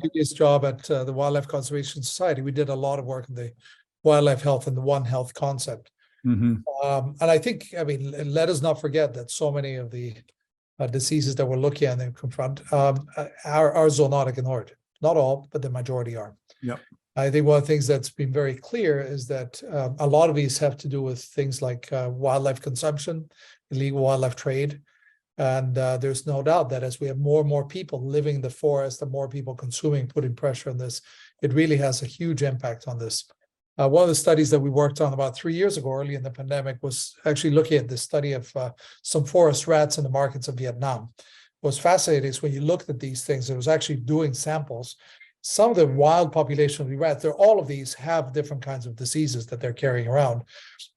previous job at the Wildlife Conservation Society, we did a lot of work in the wildlife health and the One Health concept. Mhm. And I think, I mean, let us not forget that so many of the diseases that we're looking at and confront are zoonotic in origin. Not all, but the majority are. Yep. I think one of the things that's been very clear is that a lot of these have to do with things like wildlife consumption, illegal wildlife trade. And there's no doubt that as we have more and more people living in the forest and more people consuming, putting pressure on this, it really has a huge impact on this. One of the studies that we worked on about 3 years ago, early in the pandemic, was actually looking at the study of some forest rats in the markets of Vietnam. What was fascinating is when you looked at these things, it was actually doing samples. Some of the wild population of the rats, all of these have different kinds of diseases that they're carrying around.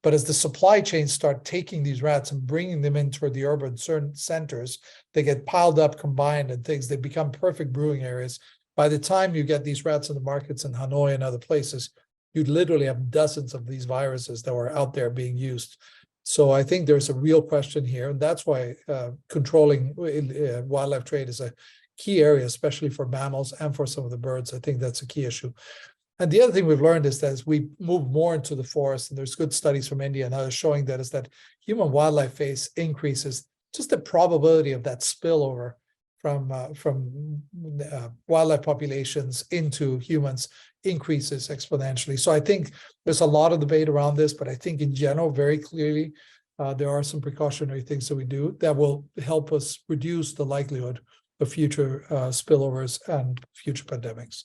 But as the supply chains start taking these rats and bringing them into the urban centers, they get piled up, combined, and things. They become perfect brewing areas. By the time you get these rats in the markets in Hanoi and other places, you'd literally have dozens of these viruses that were out there being used. So I think there's a real question here, and that's why controlling wildlife trade is a key area, especially for mammals and for some of the birds. I think that's a key issue. And the other thing we've learned is that as we move more into the forest, and there's good studies from India and others showing that, is that human wildlife face increases, just the probability of that spillover from wildlife populations into humans increases exponentially. So I think there's a lot of debate around this, but I think in general, very clearly, there are some precautionary things that we do that will help us reduce the likelihood of future spillovers and future pandemics.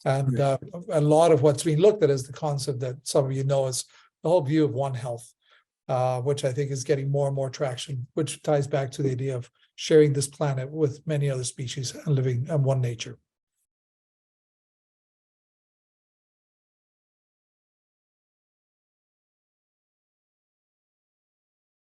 And a lot of what's being looked at is the concept that some of you know is the whole view of One Health, which I think is getting more and more traction, which ties back to the idea of sharing this planet with many other species and living in one nature.